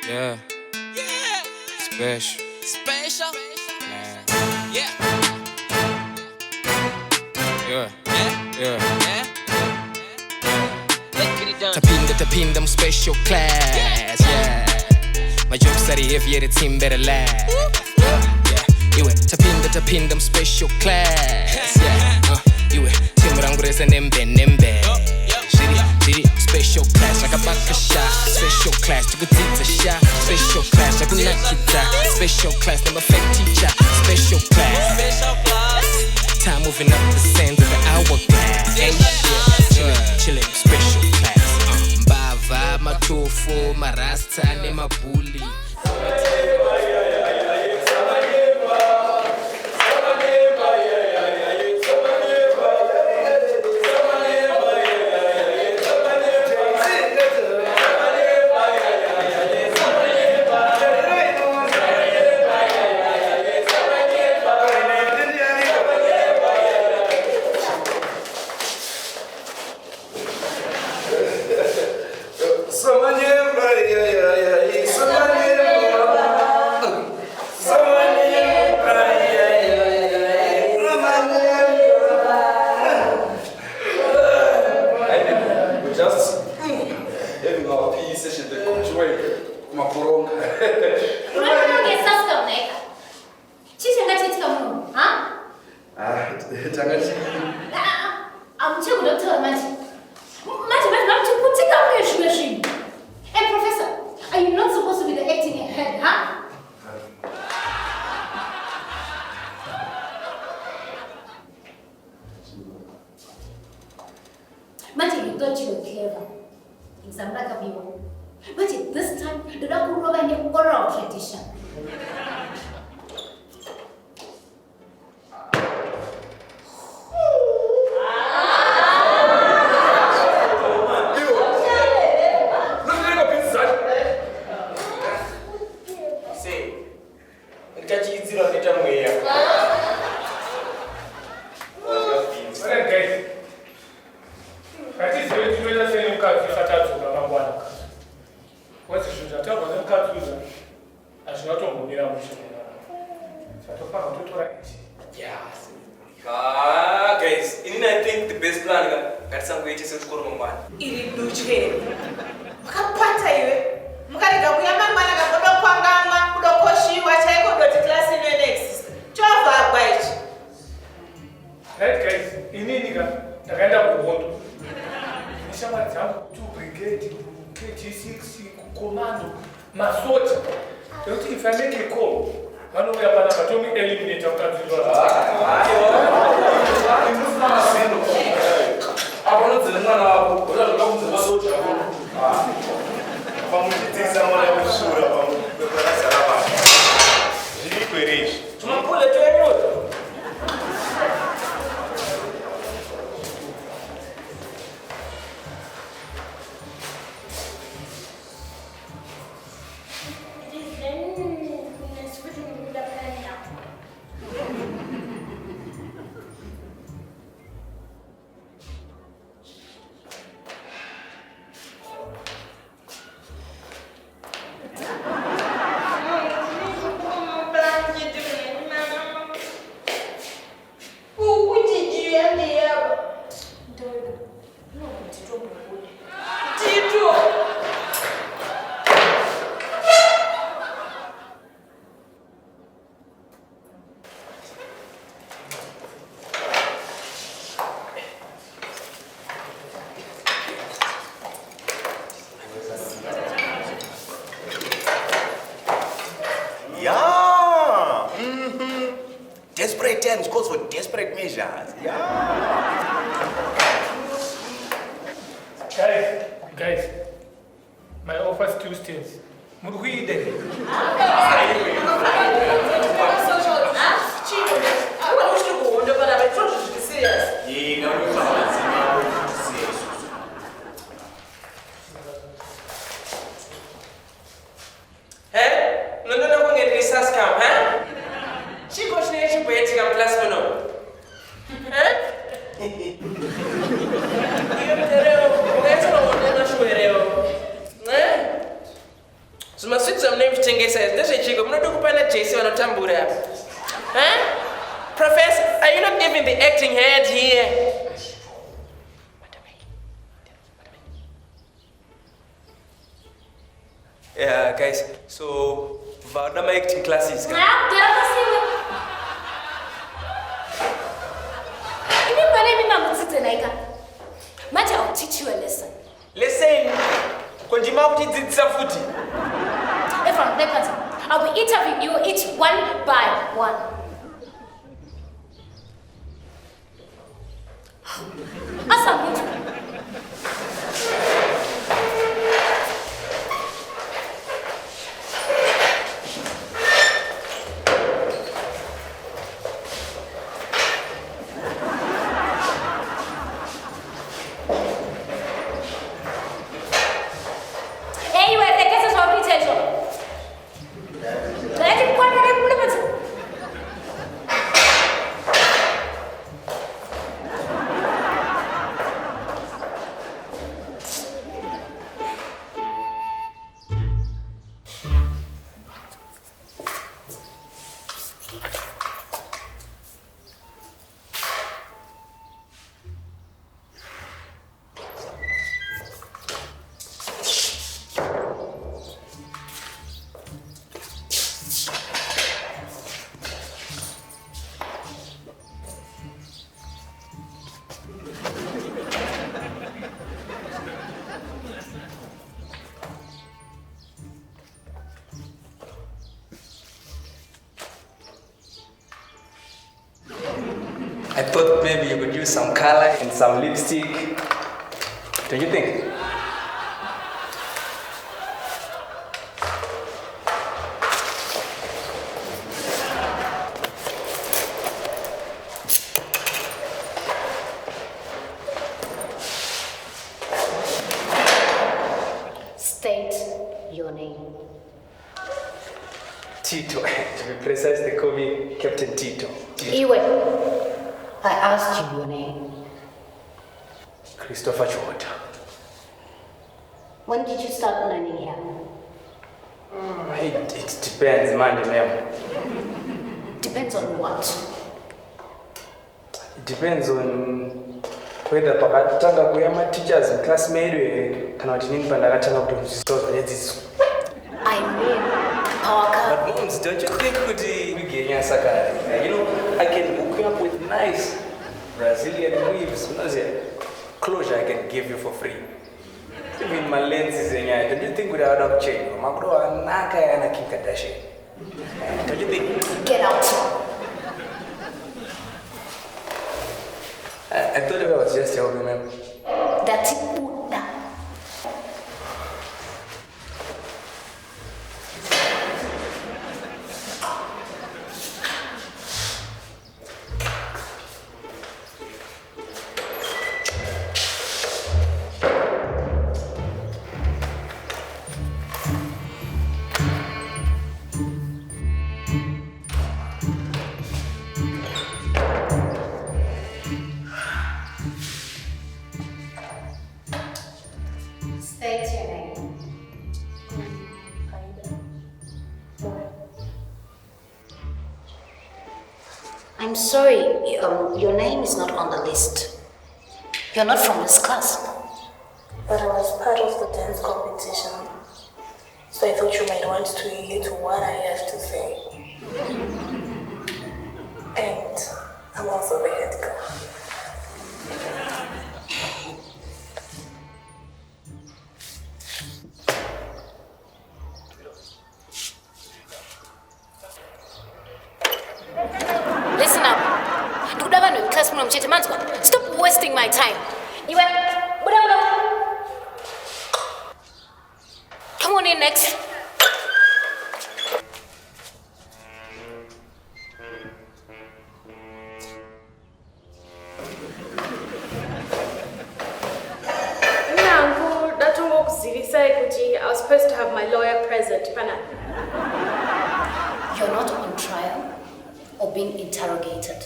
Yeah, Yeah. special. Special. Man. Yeah. Yeah, Yeah. yeah. Yeah. Let's get it done. Tapinda, I'm special class. Yeah. My jokes are the heavier, the team better last. Yeah, you it. Tapinda, I'm special class. Yeah, you it. Team Rangres and Nembe. Shitty, special class like a baka shot. Special class, you could take a shot. Special class, like a nakita. Special class, never fake teacher. Special class. Special class. Time moving up the sands of the hourglass. Ain't shit, chillin', special class. Mbava, matofu, marasta, nema bully. Hey, Professor, are you not supposed to be the acting head, huh? Mati, you thought you were clever. Exam like a bill. But this time, the doctor wrote an oral tradition. Guys, I think the best plan is some way to send school on one. Ili duche. Mukapata iwe. Mukaleka kuyamba mwana kabodo kwangama kudokoshi wachaiko dot class in next. Chova baichi. Right guys, inini ndakaenda kuhondo. Nishama zangu 2 brigade, KG6 commando, masoja. Don't if I make a call. Vanouya panapa tomi eliminate ukadzilwa. Abanodzile mwana wako, unoda kuti masoja wako. Pamuchidzisa mwana wekushura pamukwekwerasara vanhu. Zviri kwereizvi. Tumapule twenyota. Yeah. Desperate times calls for desperate measures. Yeah. Guys, my offer still stands. Muruide. Mas Huh? Professor, are you not even the acting head here? Yeah, guys, so Vadama acting classes. I'll teach you a lesson. Listen, From I'll be interviewing you each one by one. Awesome. I thought maybe you could use some color and some lipstick. Don't you think? State your name. Tito. To be precise, they call me Captain Tito. Iwe, I asked you your name. Christopher Chota. When did you start learning here? It depends, man, ma'am. Depends on what? It depends on whether pakatanga kuyama teachers and classmates kana kuti nini pandakatanga kutodzidzisa zvedzidzo. I mean, Parker. But moms, don't you think kuti wigenya sakari? You know, I can hook you up with nice Brazilian weaves, closure I can give you for free. Even my lenses, don't you think without a change? Makro anaka yana Kim Kardashian. Don't you think? Get out. I thought I was just helping, ma'am. That's it. I'm sorry, your name is not on the list. You're not from this class. But I was part of the dance competition, so I thought you might want to hear to what I have to say. And I'm also the head girl. Listen up. Stop wasting my time. You went. Come on in next. I was supposed to have my lawyer present, Pana. You're not on trial or being interrogated.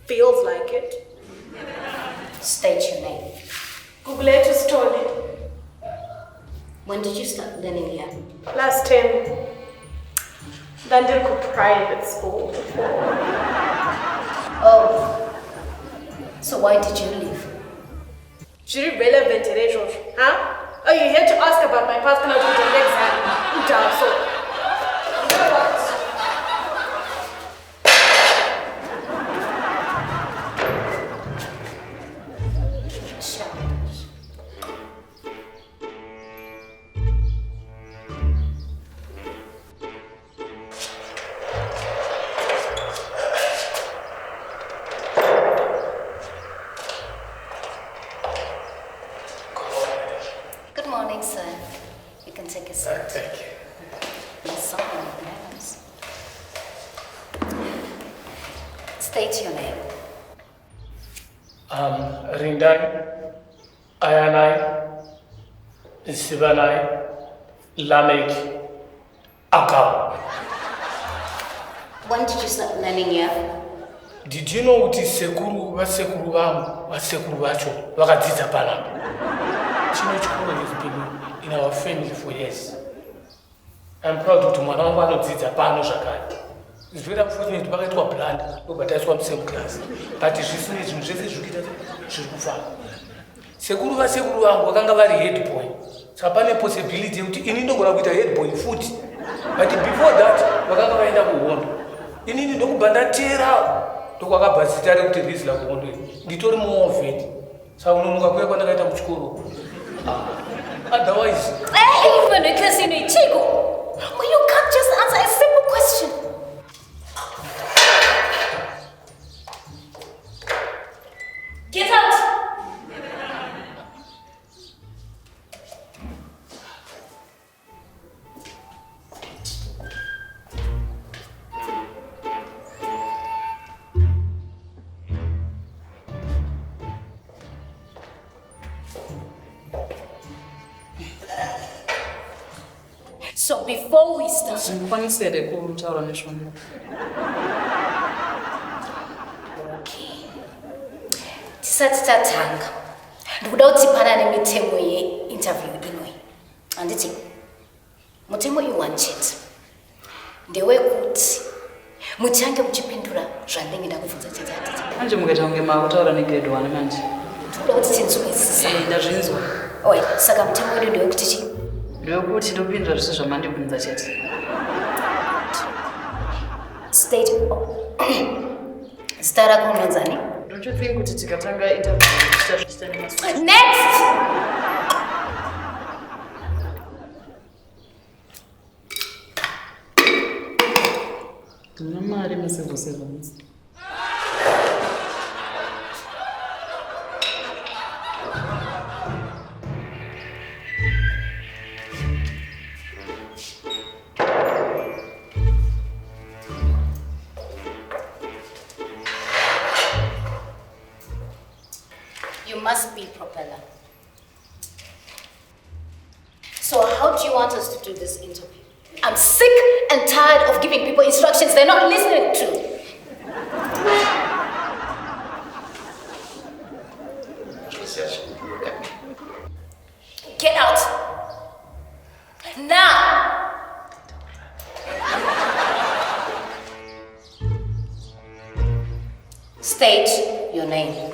Feels like it. State your name. Google it to story. When did you start learning here? Last term. London private school. Oh. So why did you leave? You're relevant today, George. Huh? Oh, you here to ask about my past? Can I do the exam? So, you know what? Good morning, sir. You can take a seat. Thank you. Yes, something happens. State your name. Rindai, Ayanai, Sivanai, Lamek, Akau. When did you start learning here? Did you know what is Sekuru, Vasekuru, Vasekuru Vacho, Vakatita Palam? Chino Chukuru has been in our family for years. I'm proud to Manamba Zita Pano Shakai. It's very unfortunate to get to a plant, but that's why I'm same class. But she's in she's Sekuru Vasekuru, Wakanga very head boy. Sapane possibility in Indo with a head boy foot. But before that, Wakanga end up with one. You need to go Banatira. Toka basitari kuteleza la kuondoa ngitori muoveti sababu mungu akwe kaita mchukuru otherwise Even a casino chico. You can't just answer a simple question. Get out. So before we start, tisatitanga ndikuda kuti panane mitemo ye-interview inwe anditi mutemo iwani chete ndewekuti muchange muchipindura zvandenge ndakubvunza chete anditi manje mukaita kunge makutaura negrade 1 manje tikuda kuti tinzwisisa ndazvinzwa saka mutemo wedu ndewekuti chii ndewekuti ndopindura zvese zvamandibvunza chete state zita rako unonzani? Don't you think kuti tikatanga interview tichita nemaso Next! ndina mari macivil servants. You must be propeller. So how do you want us to do this interview? I'm sick and tired of giving people instructions they're not listening to. Get out. Now. State your name.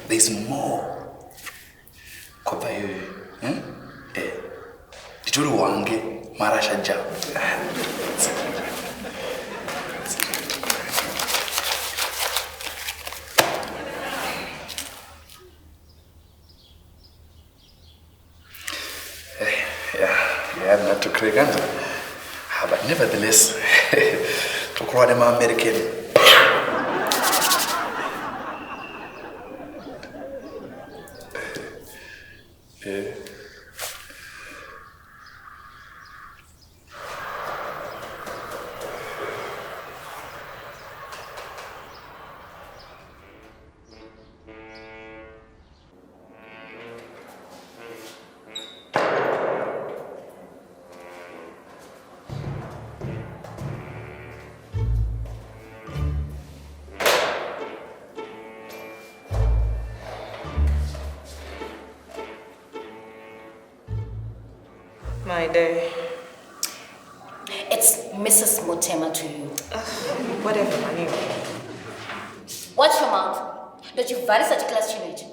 There's more. Kopa yo. Ditoro wange Marasha jam. Yeah, not to crack under. But nevertheless, to call them American. Yeah. My day. It's Mrs. Motema to you. Whatever, money. Watch your mouth. Don't you value such class teenage?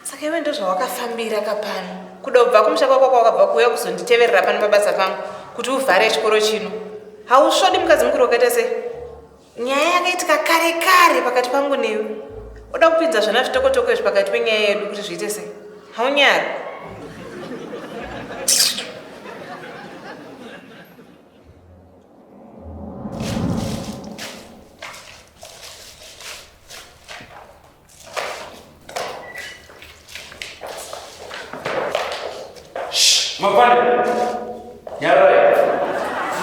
Saka iwe ndo zvawakafambira kapano. Kudobva kumusha kwako kwakabva kuuya kuzonditeverera pano pabasa pangu kuti uvhare chikoro chino. Hausvodi mukadzi mukuru wakaita sei? Nyaya yakaitika kare kare pakati pangu newe. Uda kupinza zvana zvitokotoko izvi pakati penyaya yedu kuti zviite sei? Haunyari. Mapane, Yara,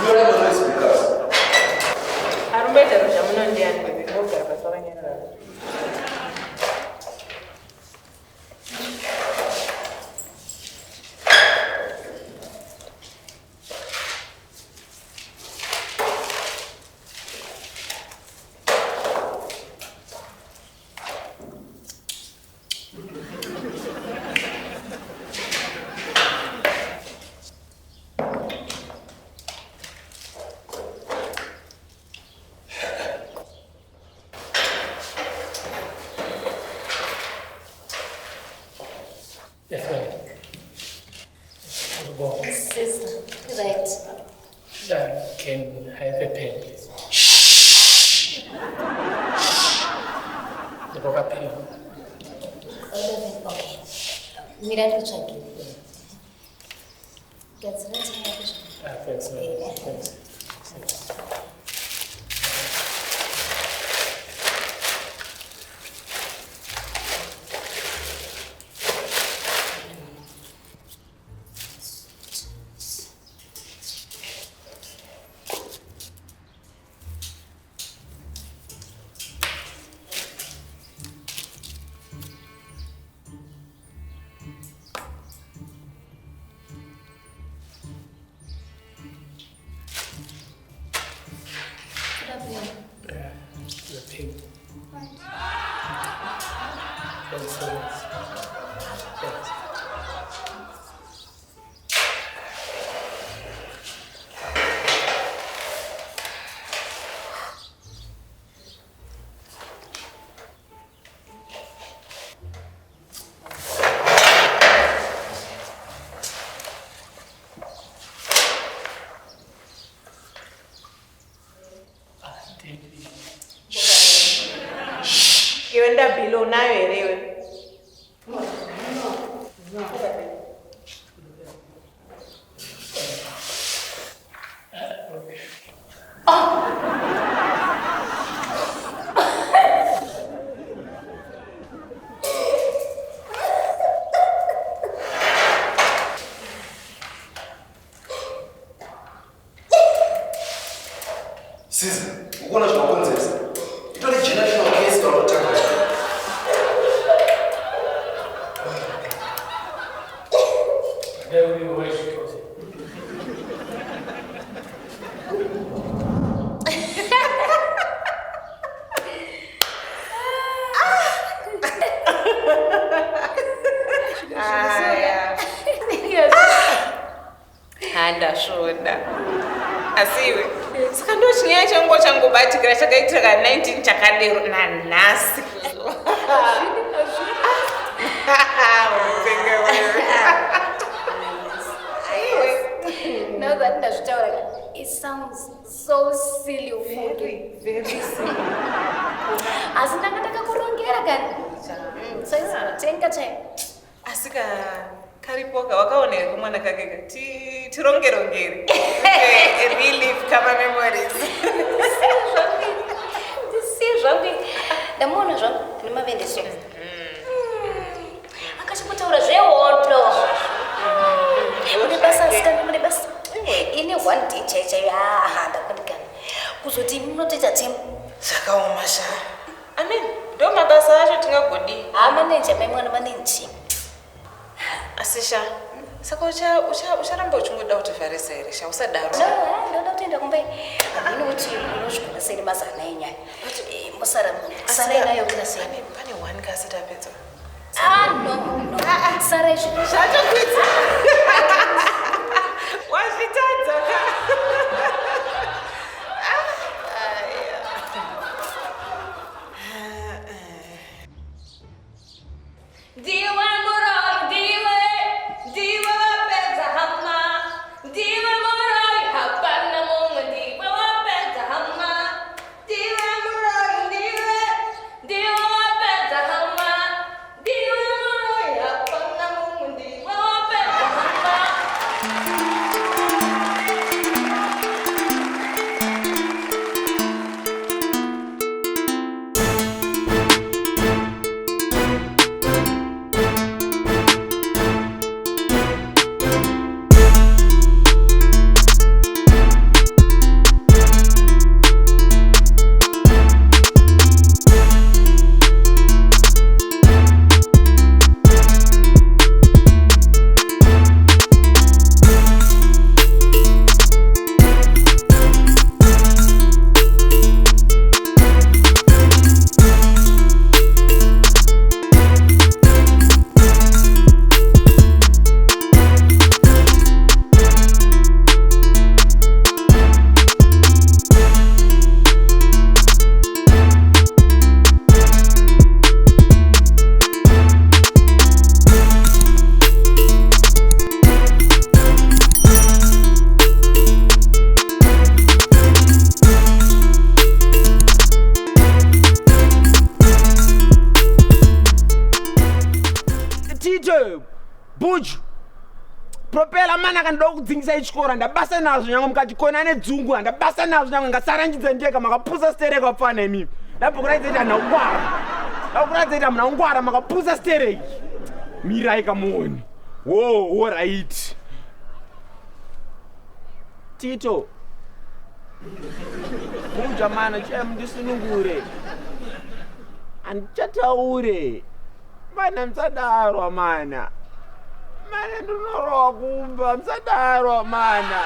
you are the speakers. I remember that I'm not there and we go there, but I'm not there. Sister, right. Can I have a pen, please? Shh. The book up here. Okay. Miranda, try to get Thanks. The pink. You end up below now, anyway. Caesar, ukona zvinokonzesa. Itori generational case vanotanga. Shona. Asiwe. Saka ndo chinyaya changu changobatikira chakaitika 19 chakadero nanhasi. Now It sounds so silly. Very silly. Asika karipoka wakaonera kumwana kakeka tirongerongere relief cover memories. Ndamona zvangu nemavende so akachikutaura zvehondo mune basa asikana mune basa ine one day chaichayo ndakundikana kuzoti munotoita timu Zvakaoma sha. Amen. Ndo mabasa acho tingagodi. Manager maimwana manenji. Asisha. Saka ucharamba uchingoda kuti vharisa here sha usadaro. Ndoda kutoenda kumbe. Inoti unosvikora sei mazana enyaya. Musara inayo kuna sei. Pane one kasi tapedza. No. Sara izvi. Zvachokwidza. Wazvitadza ka. Propela mana kandoda kudzingisa ichikora ndabasa nazvo nyange mukati kona nedzungu ndabasa nazvo nyange ngasarangidze ndeka makapusa stereka wapfana imimi ndabvokuraidzaita ndaukuraidzaita muna ungwara makapusa stereki mirai kamuoni wo right Tito Buja mana ndisunungure andichataure mana msadaro mana ndinorowa kumba msadaro mana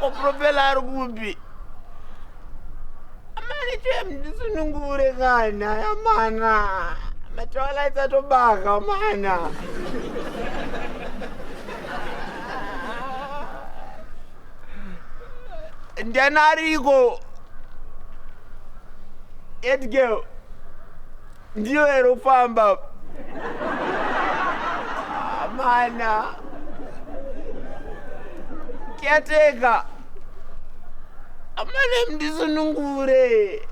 kopropela ari kupi ndisunungure kana yamana matawalaitsa tobaka mana ndiana ariko Edgirl ndiyo ero kufamba mana kiateka amane ndisunungure